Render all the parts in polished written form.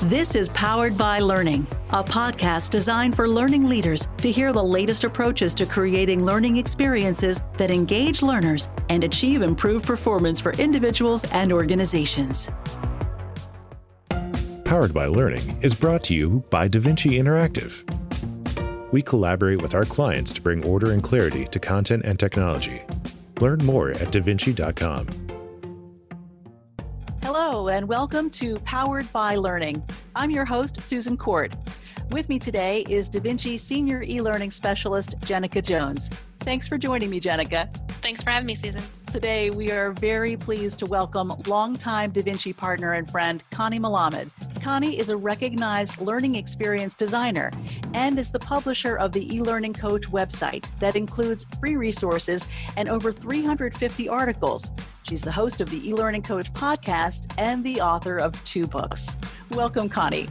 This is Powered by Learning, a podcast designed for learning leaders to hear the latest approaches to creating learning experiences that engage learners and achieve improved performance for individuals and organizations. Powered by Learning is brought to you by DaVinci Interactive. We collaborate with our clients to bring order and clarity to content and technology. Learn more at davinci.com. Hello, and welcome to Powered by Learning. I'm your host, Susan Cort. With me today is DaVinci Senior eLearning Specialist, Jenica Jones. Thanks for joining me, Jenica. Thanks for having me, Susan. Today, we are very pleased to welcome longtime DaVinci partner and friend, Connie Malamed. Connie is a recognized learning experience designer and is the publisher of the eLearning Coach website that includes free resources and over 350 articles. She's the host of the eLearning Coach podcast and the author of 2 books. Welcome, Connie.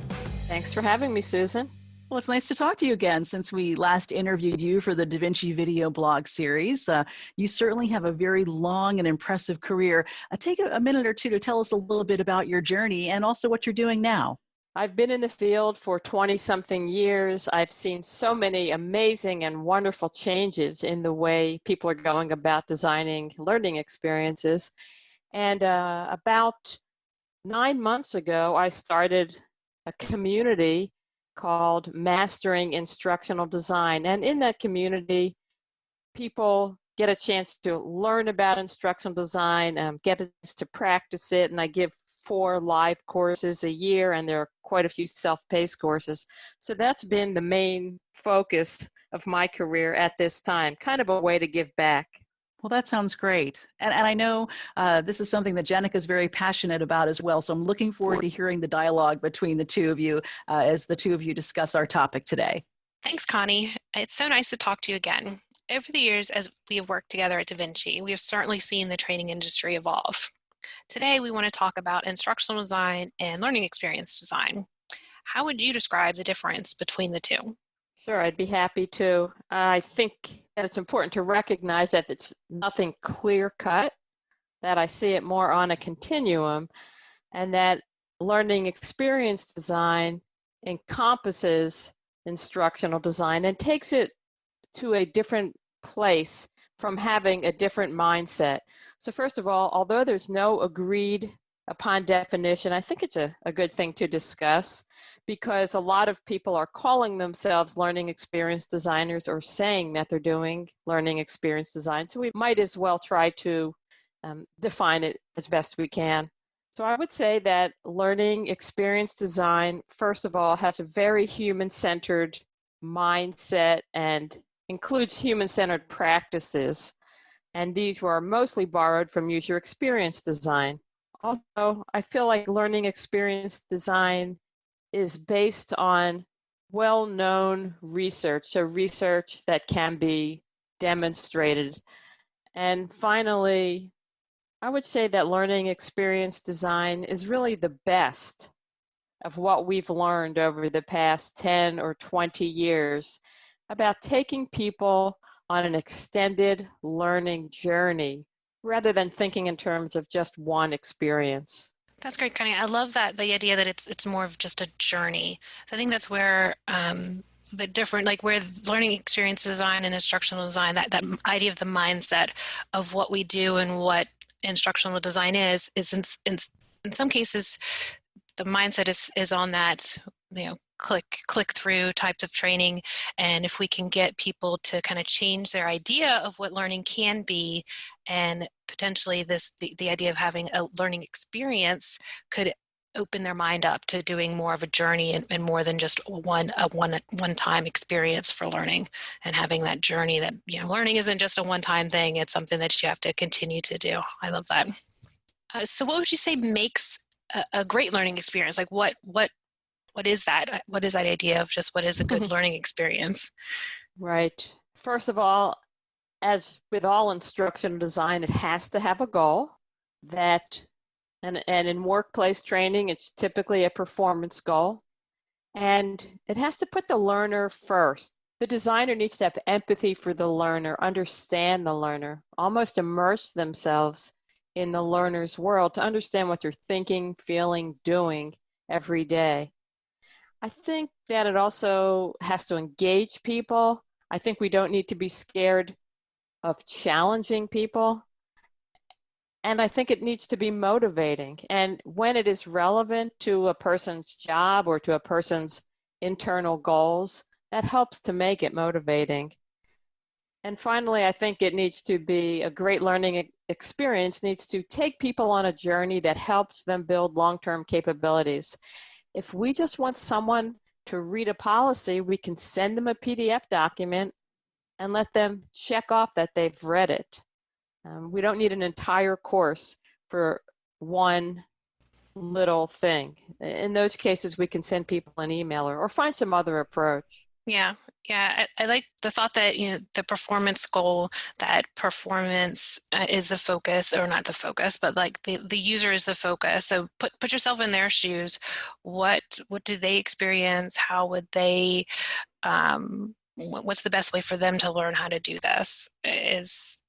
Thanks for having me, Susan. Well, it's nice to talk to you again since we last interviewed you for the DaVinci video blog series. You certainly have a very long and impressive career. Take a minute or two to tell us a little bit about your journey and also what you're doing now. I've been in the field for 20-something years. I've seen so many amazing and wonderful changes in the way people are going about designing learning experiences. And about 9 months ago, I started a community called Mastering Instructional Design. And in that community, people get a chance to learn about instructional design, get a chance to practice it, and I give 4 live courses a year, and there are quite a few self-paced courses. So that's been the main focus of my career at this time, kind of a way to give back. Well, that sounds great. And I know this is something that Jenica is very passionate about as well. So I'm looking forward to hearing the dialogue between the two of you as the two of you discuss our topic today. Thanks, Connie. It's so nice to talk to you again. Over the years, as we have worked together at DaVinci, we have certainly seen the training industry evolve. Today, we want to talk about instructional design and learning experience design. How would you describe the difference between the two? Sure, I'd be happy to. I think that it's important to recognize that it's nothing clear-cut, that I see it more on a continuum, and that learning experience design encompasses instructional design and takes it to a different place from having a different mindset. So first of all, although there's no agreed upon definition, I think it's a good thing to discuss because a lot of people are calling themselves learning experience designers or saying that they're doing learning experience design. So we might as well try to define it as best we can. So I would say that learning experience design, first of all, has a very human-centered mindset and includes human-centered practices. And these were mostly borrowed from user experience design. Also, I feel like learning experience design is based on well-known research, so research that can be demonstrated. And finally, I would say that learning experience design is really the best of what we've learned over the past 10 or 20 years about taking people on an extended learning journey rather than thinking in terms of just one experience. That's great, Connie. I love that, the idea that it's more of just a journey. So I think that's where the different, like where learning experience design and instructional design, that idea of the mindset of what we do and what instructional design is in some cases, the mindset is on that, click through types of training. And if we can get people to kind of change their idea of what learning can be, and potentially the idea of having a learning experience could open their mind up to doing more of a journey and more than just a one-time experience for learning, and having that journey that, learning isn't just a one-time thing. It's something that you have to continue to do. I love that. So what would you say makes a great learning experience? Like what is that? What is that idea of just what is a good learning experience? Right. First of all, as with all instructional design, it has to have a goal and in workplace training, it's typically a performance goal. And it has to put the learner first. The designer needs to have empathy for the learner, understand the learner, almost immerse themselves in the learner's world to understand what they're thinking, feeling, doing every day. I think that it also has to engage people. I think we don't need to be scared of challenging people. And I think it needs to be motivating. And when it is relevant to a person's job or to a person's internal goals, that helps to make it motivating. And finally, I think it needs to be a great learning experience, needs to take people on a journey that helps them build long-term capabilities. If we just want someone to read a policy, we can send them a PDF document and let them check off that they've read it. We don't need an entire course for one little thing. In those cases, we can send people an email or find some other approach. Yeah, yeah. I like the thought that, the performance goal, that performance is the focus, or not the focus, but like the user is the focus. So put yourself in their shoes. What do they experience? How would they, what's the best way for them to learn how to do this is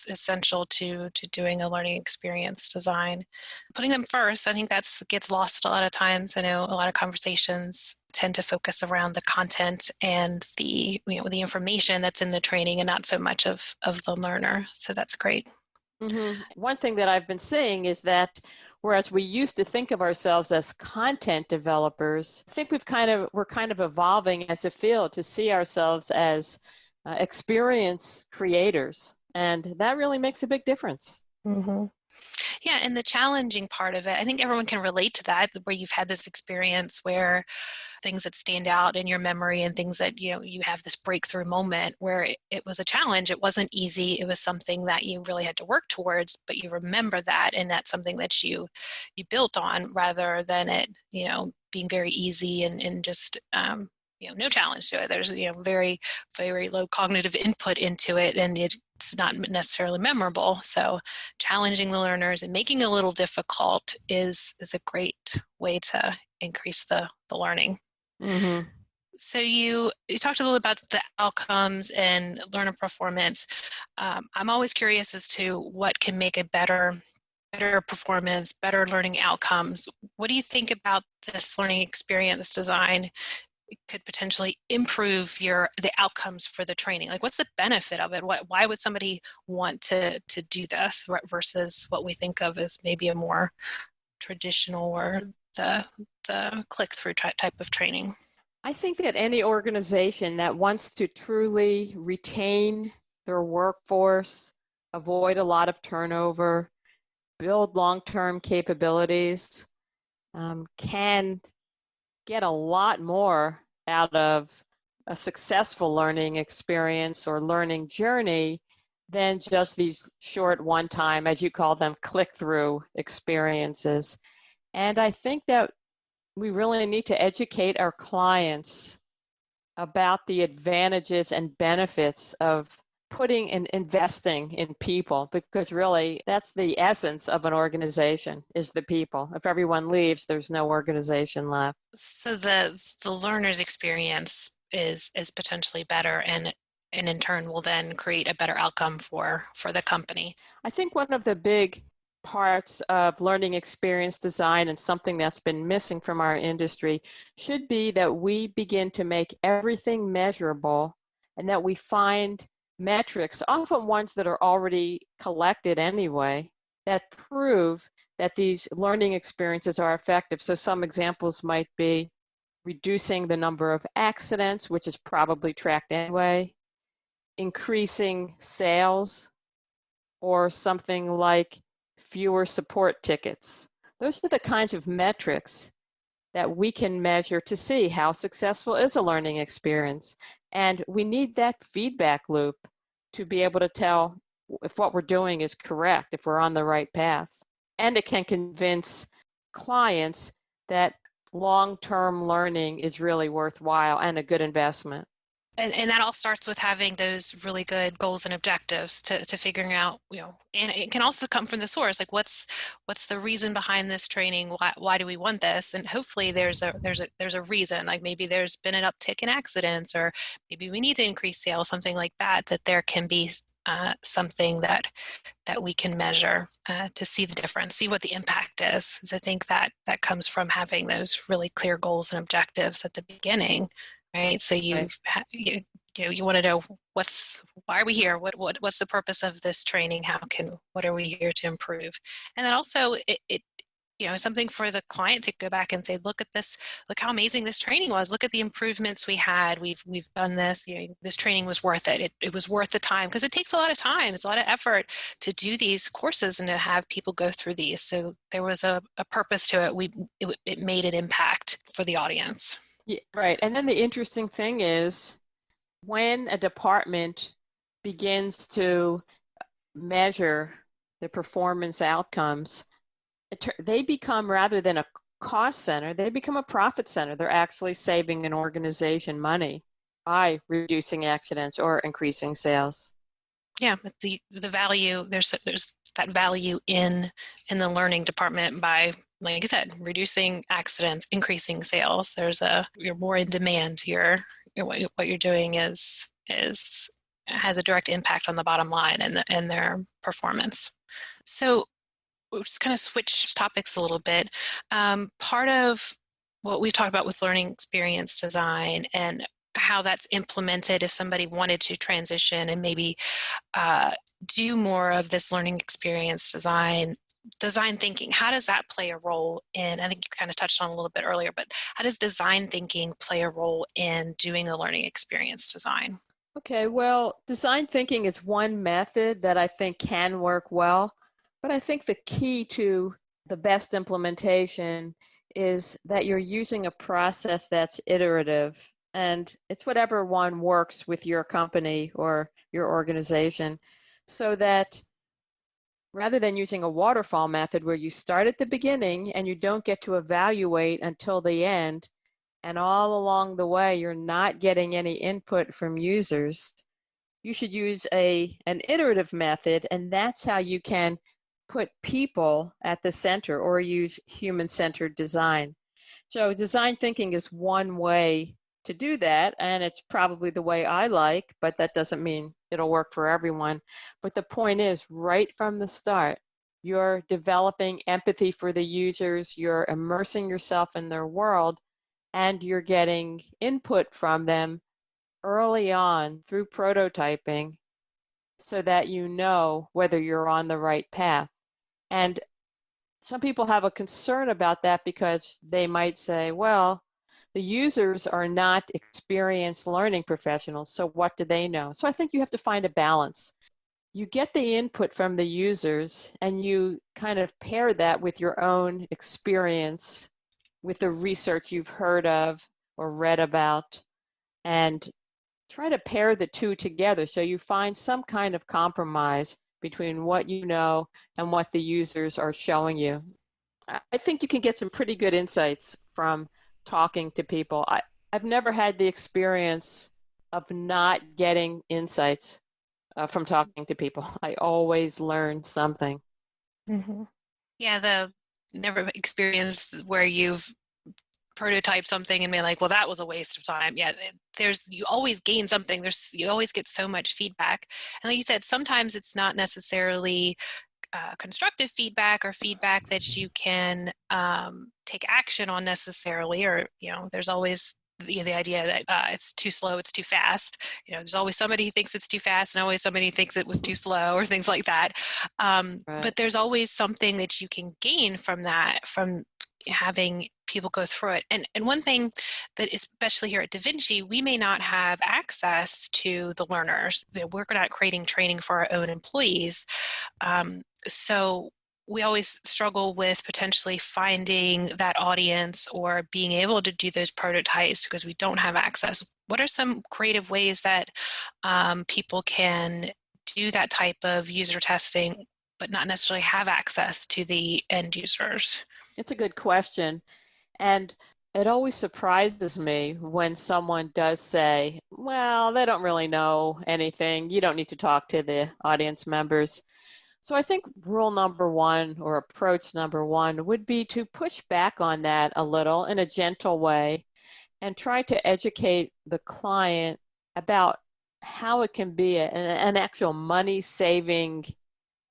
essential to doing a learning experience design. Putting them first, I think that's gets lost a lot of times. I know a lot of conversations tend to focus around the content and the the information that's in the training, and not so much of the learner. So that's great. Mm-hmm. One thing that I've been saying is that whereas we used to think of ourselves as content developers, I think we're kind of evolving as a field to see ourselves as experience creators. And that really makes a big difference. Mm-hmm. Yeah, and the challenging part of it, I think everyone can relate to that, where you've had this experience where things that stand out in your memory and things that you have this breakthrough moment where it was a challenge. It wasn't easy. It was something that you really had to work towards, but you remember that, and that's something that you built on, rather than it being very easy and just no challenge to it. There's very, very low cognitive input into it, and it's not necessarily memorable. So challenging the learners and making it a little difficult is a great way to increase the learning. Mm-hmm. So you talked a little about the outcomes and learner performance. I'm always curious as to what can make a better performance, better learning outcomes. What do you think about this learning experience design could potentially improve the outcomes for the training? Like, what's the benefit of it? Why would somebody want to do this versus what we think of as maybe a more traditional or the click-through type of training? I think that any organization that wants to truly retain their workforce, avoid a lot of turnover, build long-term capabilities, can get a lot more out of a successful learning experience or learning journey than just these short one-time, as you call them, click-through experiences. And I think that we really need to educate our clients about the advantages and benefits of putting and investing in people, because really that's the essence of an organization, is the people. If everyone leaves, there's no organization left. So the learner's experience is potentially better, and in turn will then create a better outcome for the company. I think one of the big parts of learning experience design, and something that's been missing from our industry, should be that we begin to make everything measurable, and that we find metrics, often ones that are already collected anyway, that prove that these learning experiences are effective. So some examples might be reducing the number of accidents, which is probably tracked anyway, increasing sales, or something like fewer support tickets. Those are the kinds of metrics that we can measure to see how successful is a learning experience. And we need that feedback loop to be able to tell if what we're doing is correct, if we're on the right path. And it can convince clients that long-term learning is really worthwhile and a good investment. And that all starts with having those really good goals and objectives to figuring out, and it can also come from the source, like what's the reason behind this training? Why do we want this? And hopefully there's a reason, like maybe there's been an uptick in accidents, or maybe we need to increase sales, something like that there can be something that we can measure to see the difference, see what the impact is. So I think that comes from having those really clear goals and objectives at the beginning, right? So you want to know why are we here? What's the purpose of this training? What are we here to improve? And then also it something for the client to go back and say, look at this, look how amazing this training was. Look at the improvements we had. We've done this. This training was worth it. It was worth the time, because it takes a lot of time. It's a lot of effort to do these courses and to have people go through these. So there was a purpose to it. It made an impact for the audience. Yeah, right. And then the interesting thing is, when a department begins to measure the performance outcomes, they become, rather than a cost center, they become a profit center. They're actually saving an organization money by reducing accidents or increasing sales. Yeah, the value, there's that value in the learning department by, like I said, reducing accidents, increasing sales. You're more in demand. What you're doing has a direct impact on the bottom line and their performance. So we'll just kind of switch topics a little bit. Part of what we've talked about with learning experience design and how that's implemented if somebody wanted to transition and maybe do more of this learning experience design thinking, how does that play a role in, I think you kind of touched on a little bit earlier, but how does design thinking play a role in doing a learning experience design? Okay, well, design thinking is one method that I think can work well, but I think the key to the best implementation is that you're using a process that's iterative, and it's whatever one works with your company or your organization, so that rather than using a waterfall method where you start at the beginning and you don't get to evaluate until the end, and all along the way you're not getting any input from users, you should use an iterative method, and that's how you can put people at the center or use human-centered design. So design thinking is one way to do that, and it's probably the way I like, but that doesn't mean it'll work for everyone. But the point is, right from the start, you're developing empathy for the users, you're immersing yourself in their world, and you're getting input from them early on through prototyping so that you know whether you're on the right path. And some people have a concern about that because they might say, well, the users are not experienced learning professionals, so what do they know? So I think you have to find a balance. You get the input from the users and you kind of pair that with your own experience, with the research you've heard of or read about, and try to pair the two together so you find some kind of compromise between what you know and what the users are showing you. I think you can get some pretty good insights from talking to people. I've never had the experience of not getting insights from talking to people. I always learn something. Mm-hmm. Yeah, never experienced where you've prototype something and be like, well, that was a waste of time. Yeah, you always gain something. You always get so much feedback. And like you said, sometimes it's not necessarily constructive feedback or feedback that you can take action on necessarily, or, there's always the idea that it's too slow, it's too fast. There's always somebody who thinks it's too fast and always somebody who thinks it was too slow or things like that. Right. But there's always something that you can gain from that, from having people go through it. And one thing that, especially here at Da Vinci, we may not have access to the learners. We're not creating training for our own employees. So we always struggle with potentially finding that audience or being able to do those prototypes because we don't have access. What are some creative ways that people can do that type of user testing but not necessarily have access to the end users? It's a good question. And it always surprises me when someone does say, well, they don't really know anything. You don't need to talk to the audience members. So I think rule number one, or approach number one, would be to push back on that a little in a gentle way and try to educate the client about how it can be an actual money-saving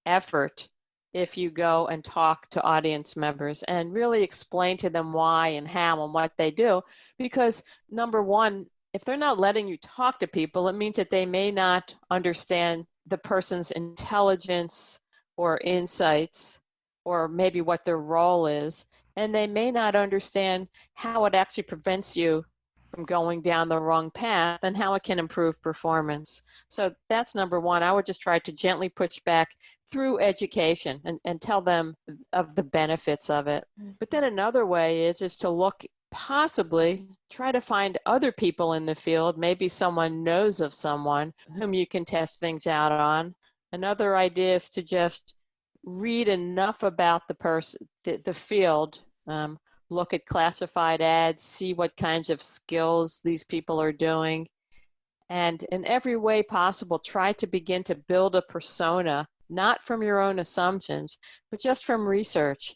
effort if you go and talk to audience members and really explain to them why and how and what they do. Because number one, if they're not letting you talk to people, it means that they may not understand the person's intelligence or insights, or maybe what their role is, and they may not understand how it actually prevents you from going down the wrong path and how it can improve performance. So that's number one. I would just try to gently push back through education and tell them of the benefits of it. But then another way is just to look, possibly try to find other people in the field. Maybe someone knows of someone whom you can test things out on. Another idea is to just read enough about the field, look at classified ads, see what kinds of skills these people are doing, and in every way possible, try to begin to build a persona, not from your own assumptions, but just from research.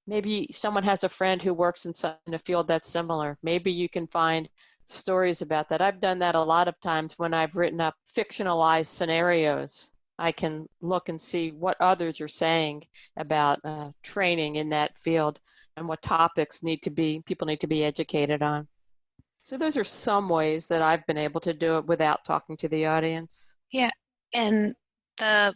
Maybe someone has a friend who works in a field that's similar. Maybe you can find stories about that. I've done that a lot of times when I've written up fictionalized scenarios. I can look and see what others are saying about training in that field and what topics people need to be educated on. So those are some ways that I've been able to do it without talking to the audience. Yeah, and the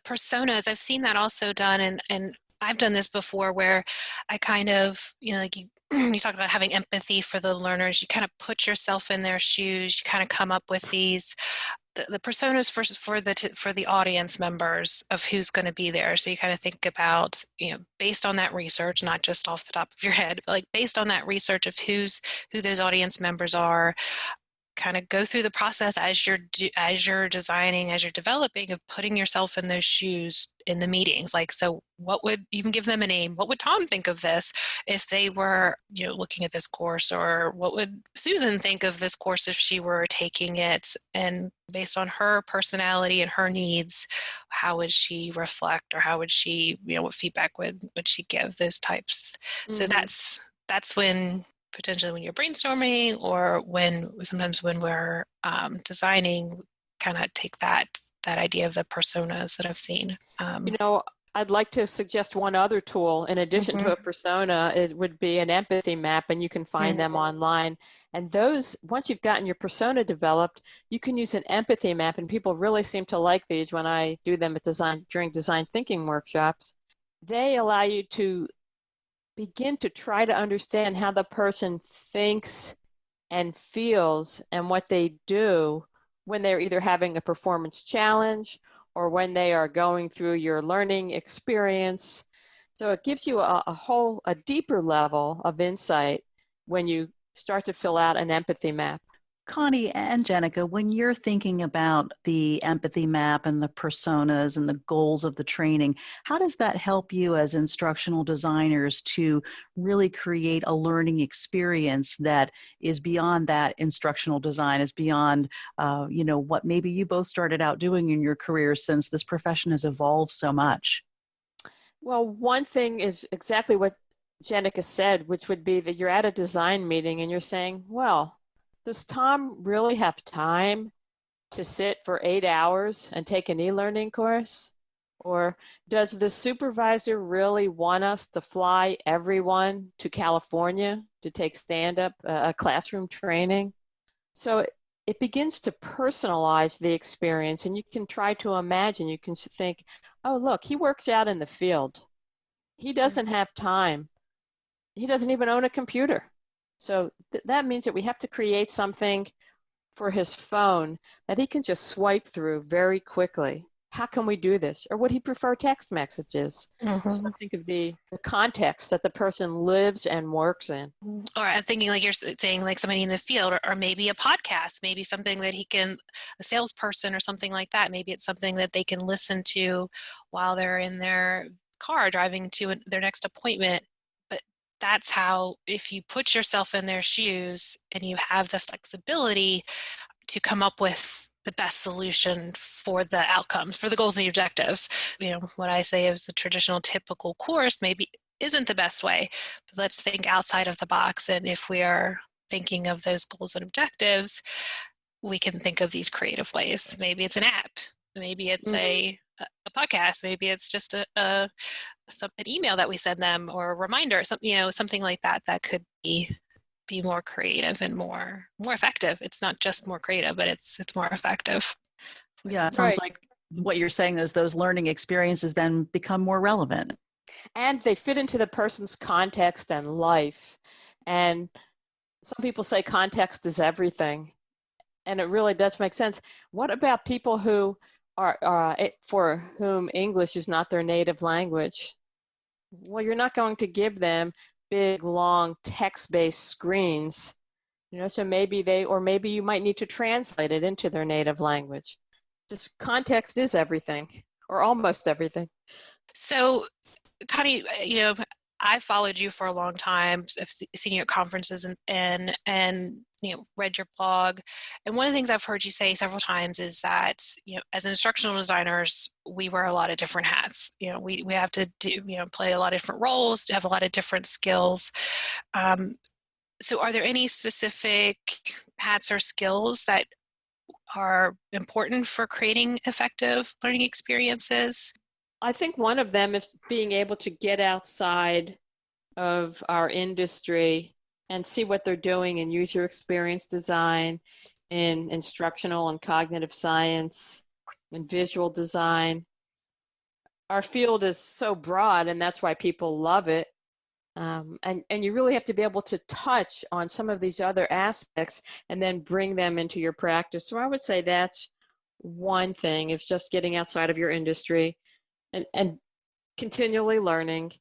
personas, I've seen that also done, and I've done this before where I kind of, like you talk about having empathy for the learners. You kind of put yourself in their shoes. You kind of come up with these the personas for the audience members of who's going to be there. So you kind of think about, based on that research, not just off the top of your head, but like based on that research of who those audience members are, kind of go through the process as you're designing, as you're developing, of putting yourself in those shoes in the meetings. Like, so what would, even give them a name, what would Tom think of this if they were, looking at this course, or what would Susan think of this course if she were taking it? And based on her personality and her needs, how would she reflect, or how would she, what feedback would she give, those types. Mm-hmm. So that's when potentially when you're brainstorming, or sometimes when we're designing, kind of take that idea of the personas that I've seen. I'd like to suggest one other tool in addition to a persona. It would be an empathy map, and you can find them online. And those, once you've gotten your persona developed, you can use an empathy map, and people really seem to like these when I do them during design thinking workshops. They allow you to begin to try to understand how the person thinks and feels and what they do when they're either having a performance challenge or when they are going through your learning experience. So it gives you a deeper level of insight when you start to fill out an empathy map. Connie and Jenica, when you're thinking about the empathy map and the personas and the goals of the training, how does that help you as instructional designers to really create a learning experience that is beyond that instructional design, is beyond, what maybe you both started out doing in your careers, since this profession has evolved so much? Well, one thing is exactly what Jenica said, which would be that you're at a design meeting and you're saying, well, does Tom really have time to sit for 8 hours and take an e-learning course? Or does the supervisor really want us to fly everyone to California to take stand-up classroom training? So it begins to personalize the experience, and you can try to imagine, you can think, oh, look, he works out in the field. He doesn't have time. He doesn't even own a computer. So that means that we have to create something for his phone that he can just swipe through very quickly. How can we do this? Or would he prefer text messages? So think of the context that the person lives and works in. Or I'm thinking, like you're saying, like somebody in the field, or maybe a podcast, maybe something that a salesperson or something like that. Maybe it's something that they can listen to while they're in their car driving to their next appointment. That's how, if you put yourself in their shoes and you have the flexibility to come up with the best solution for the outcomes, for the goals and the objectives. What I say is the traditional typical course maybe isn't the best way, but let's think outside of the box. And if we are thinking of those goals and objectives, we can think of these creative ways. Maybe it's an app, maybe it's Mhm. a podcast, maybe it's just an email that we send them, or a reminder, something like that that could be more creative and more effective. It's not just more creative, but it's more effective. Yeah, it sounds Right. like what you're saying is those learning experiences then become more relevant. And they fit into the person's context and life. And some people say context is everything. And it really does make sense. What about people who for whom English is not their native language? Well, you're not going to give them big, long text-based screens, so maybe you might need to translate it into their native language. Just context is everything, or almost everything. So, Connie, I followed you for a long time. I've seen you at conferences and read your blog. And one of the things I've heard you say several times is that as instructional designers, we wear a lot of different hats. We have to play a lot of different roles, have a lot of different skills. So, are there any specific hats or skills that are important for creating effective learning experiences? I think one of them is being able to get outside of our industry and see what they're doing in user experience design, in instructional and cognitive science, in visual design. Our field is so broad, and that's why people love it. And you really have to be able to touch on some of these other aspects and then bring them into your practice. So I would say that's one thing, is just getting outside of your industry and continually learning.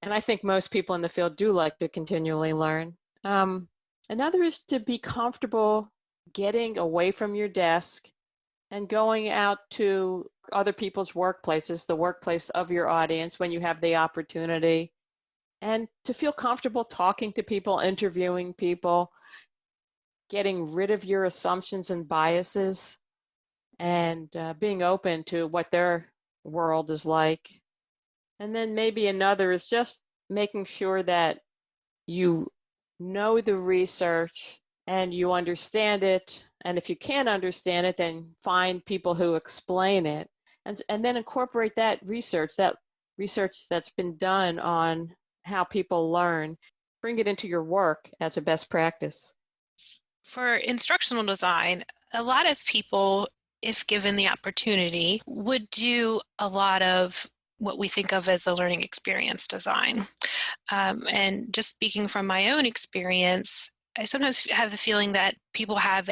And I think most people in the field do like to continually learn. Another is to be comfortable getting away from your desk and going out to other people's workplaces, the workplace of your audience when you have the opportunity, and to feel comfortable talking to people, interviewing people, getting rid of your assumptions and biases, and being open to what their world is like. And then maybe another is just making sure that you know the research and you understand it. And if you can't understand it, then find people who explain it. And then incorporate that research that's been done on how people learn, bring it into your work as a best practice. For instructional design, a lot of people, if given the opportunity, would do a lot of what we think of as a learning experience design. And just speaking from my own experience, I sometimes have the feeling that people have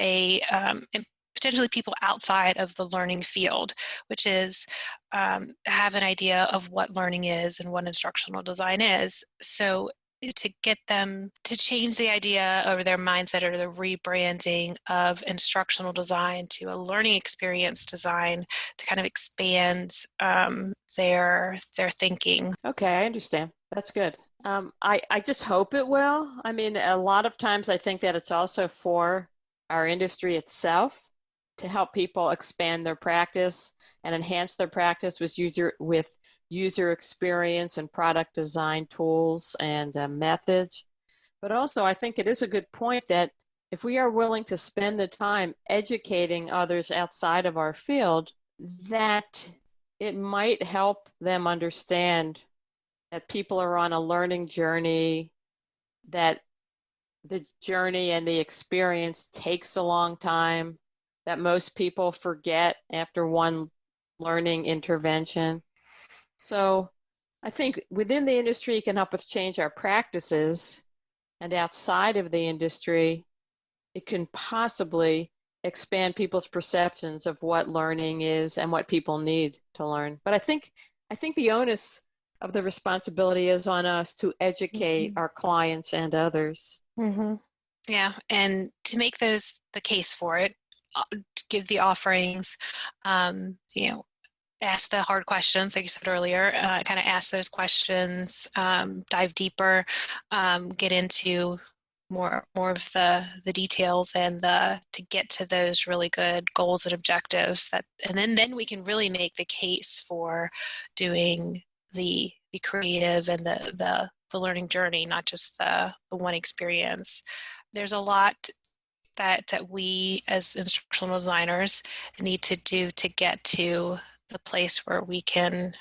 potentially people outside of the learning field, which is have an idea of what learning is and what instructional design is. So to get them to change the idea or their mindset or the rebranding of instructional design to a learning experience design to kind of expand their thinking. Okay, I understand. That's good. I just hope it will. I mean, a lot of times I think that it's also for our industry itself to help people expand their practice and enhance their practice with user experience and product design tools and methods. But also, I think it is a good point that if we are willing to spend the time educating others outside of our field, that it might help them understand that people are on a learning journey, that the journey and the experience takes a long time, that most people forget after one learning intervention. So I think within the industry, it can help us change our practices, and outside of the industry, it can possibly expand people's perceptions of what learning is and what people need to learn. But I think the onus of the responsibility is on us to educate our clients and others. Mm-hmm. Yeah, and to make the case for it, give the offerings, ask the hard questions, like you said earlier, kind of ask those questions, dive deeper, get into more of the details and to get to those really good goals and objectives and then we can really make the case for doing the creative and the learning journey, not just the one experience. There's a lot that we as instructional designers need to do to get to the place where we can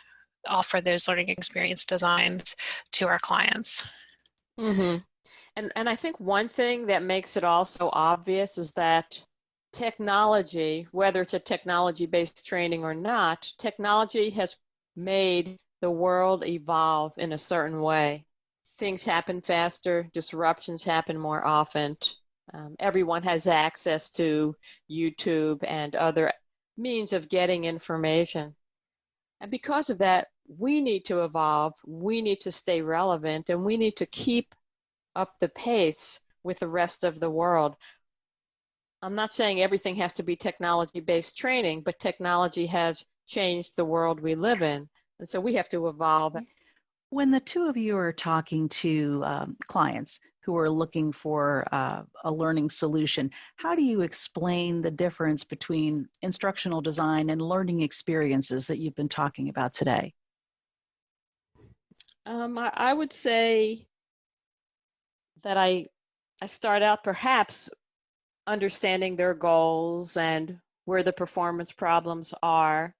offer those learning experience designs to our clients. Mm-hmm. And I think one thing that makes it also obvious is that technology, whether it's a technology-based training or not, technology has made the world evolve in a certain way. Things happen faster, disruptions happen more often. Everyone has access to YouTube and other means of getting information. And because of that, we need to evolve, we need to stay relevant, and we need to keep up the pace with the rest of the world. I'm not saying everything has to be technology-based training, but technology has changed the world we live in. And so we have to evolve. When the two of you are talking to clients who are looking for a learning solution, how do you explain the difference between instructional design and learning experiences that you've been talking about today? I would say that I start out perhaps understanding their goals and where the performance problems are,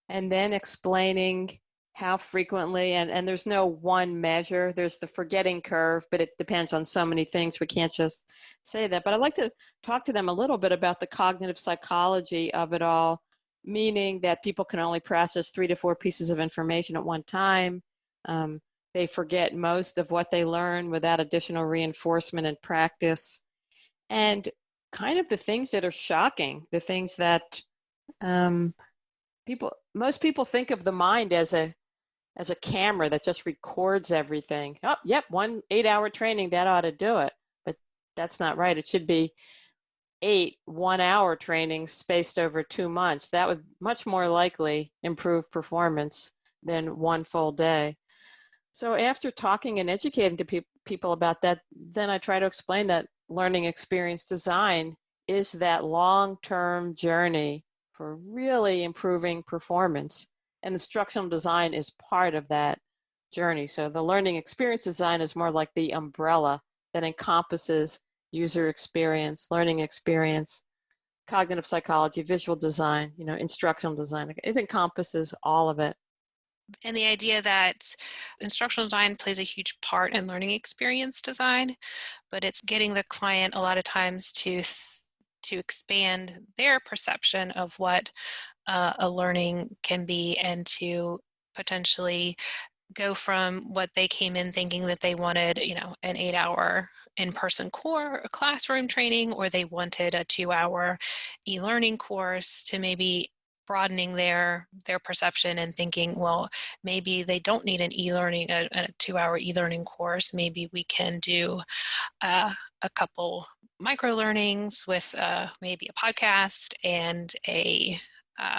and then explaining how frequently, and there's no one measure. There's the forgetting curve, but it depends on so many things. We can't just say that. But I'd like to talk to them a little bit about the cognitive psychology of it all, meaning that people can only process 3 to 4 pieces of information at one time. They forget most of what they learn without additional reinforcement and practice. And kind of the things that are shocking, the things that most people think of the mind as a camera that just records everything. Oh, yep, 1 8-hour training, that ought to do it. But that's not right. It should be 8 1-hour trainings spaced over 2 months. That would much more likely improve performance than 1 full day. So after talking and educating to people about that, then I try to explain that learning experience design is that long-term journey for really improving performance. And instructional design is part of that journey. So the learning experience design is more like the umbrella that encompasses user experience, learning experience, cognitive psychology, visual design, instructional design. It encompasses all of it. And the idea that instructional design plays a huge part in learning experience design, but it's getting the client a lot of times to expand their perception of what a learning can be, and to potentially go from what they came in thinking that they wanted, an 8-hour in-person classroom training, or they wanted a 2-hour e-learning course, to maybe broadening their perception and thinking, well, maybe they don't need an e-learning, a 2-hour e-learning course. Maybe we can do a couple micro learnings with maybe a podcast and a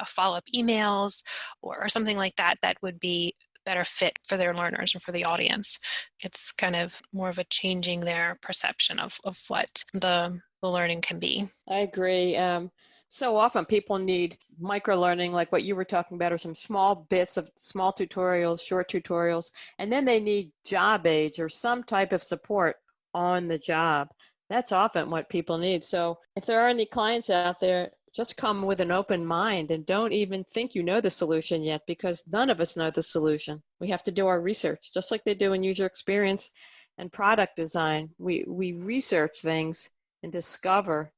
follow-up emails or something like that would be better fit for their learners and for the audience. It's kind of more of a changing their perception of what the learning can be. I agree. So often people need micro-learning, like what you were talking about, or some small bits of small tutorials, short tutorials, and then they need job aids or some type of support on the job. That's often what people need. So if there are any clients out there, just come with an open mind and don't even think you know the solution yet, because none of us know the solution. We have to do our research, just like they do in user experience and product design. We research things and discover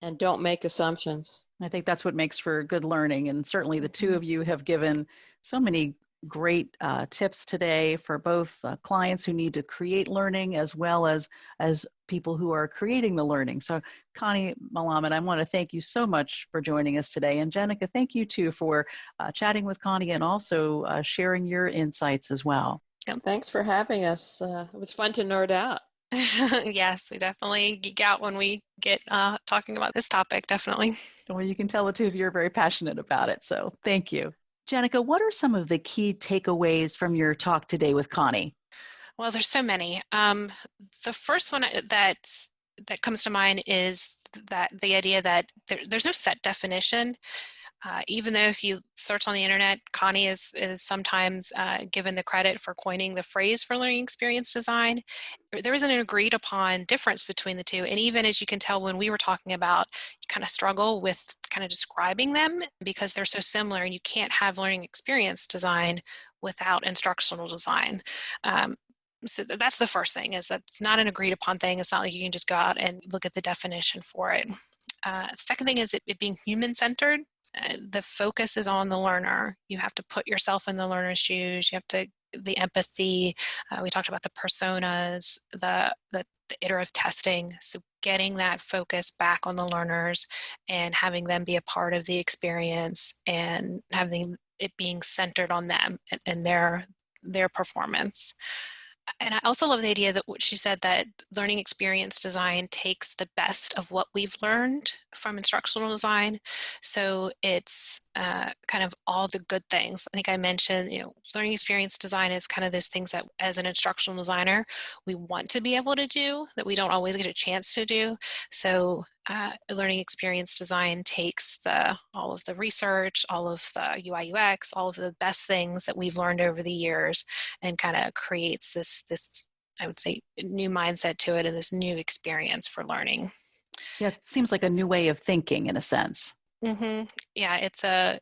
and don't make assumptions. I think that's what makes for good learning. And certainly the two of you have given so many great tips today for both clients who need to create learning as well as people who are creating the learning. So Connie Malamed, I want to thank you so much for joining us today. And Jenica, thank you too for chatting with Connie and also sharing your insights as well. Yep. Thanks for having us. It was fun to nerd out. Yes, we definitely geek out when we get talking about this topic, definitely. Well, you can tell the two of you are very passionate about it, so thank you. Jenica, what are some of the key takeaways from your talk today with Connie? Well, there's so many. The first one that comes to mind is that the idea that there's no set definition Even though if you search on the internet, Connie is sometimes given the credit for coining the phrase for learning experience design, there isn't an agreed upon difference between the two. And even as you can tell when we were talking about, you kind of struggle with kind of describing them because they're so similar, and you can't have learning experience design without instructional design. So that's the first thing, is that it's not an agreed upon thing. It's not like you can just go out and look at the definition for it. Second thing is it being human-centered. The focus is on the learner. You have to put yourself in the learner's shoes. You have to, the empathy. We talked about the personas, the iterative testing. So getting that focus back on the learners and having them be a part of the experience, and having it being centered on them and their performance. And I also love the idea that what she said, that learning experience design takes the best of what we've learned from instructional design. So it's kind of all the good things. I think I mentioned, learning experience design is kind of those things that as an instructional designer, we want to be able to do that we don't always get a chance to do. So learning experience design takes all of the research, all of the UI UX, all of the best things that we've learned over the years, and kind of creates this I would say new mindset to it, and this new experience for learning. Yeah, it seems like a new way of thinking in a sense. Mm-hmm. Yeah, it's kind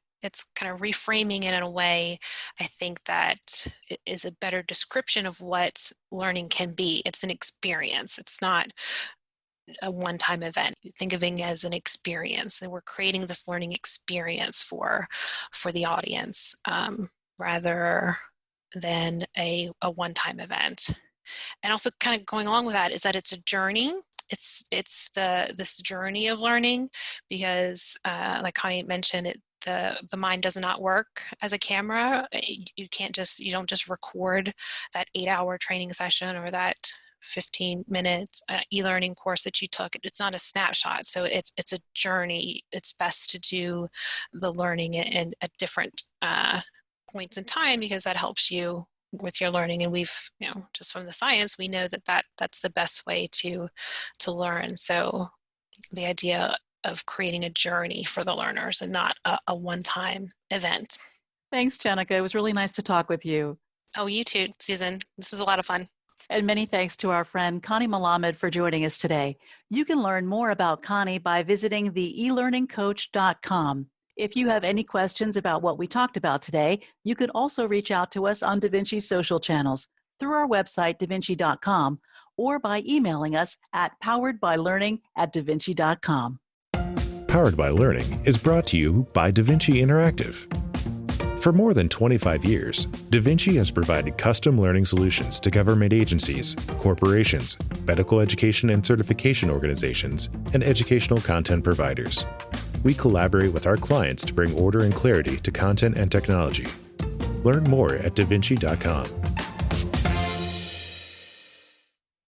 of reframing it in a way, I think, that it is a better description of what learning can be. It's an experience. It's not a one-time event. Think of it as an experience, and we're creating this learning experience for the audience rather than a one-time event. And also, kind of going along with that, is that it's a journey. It's this journey of learning, because like Connie mentioned, the mind does not work as a camera. You don't just record that 8-hour training session or that 15-minute e-learning course that you took. It's not a snapshot. So it's a journey. It's best to do the learning at different points in time, because that helps you with your learning. And we've, just from the science, we know that's the best way to learn. So the idea of creating a journey for the learners and not a one-time event. Thanks, Jenica. It was really nice to talk with you. Oh, you too, Susan. This was a lot of fun. And many thanks to our friend Connie Malamed for joining us today. You can learn more about Connie by visiting the eLearningCoach.com. If you have any questions about what we talked about today, you can also reach out to us on DaVinci's social channels, through our website, davinci.com, or by emailing us at poweredbylearning@davinci.com. Powered by Learning is brought to you by DaVinci Interactive. For more than 25 years, DaVinci has provided custom learning solutions to government agencies, corporations, medical education and certification organizations, and educational content providers. We collaborate with our clients to bring order and clarity to content and technology. Learn more at davinci.com.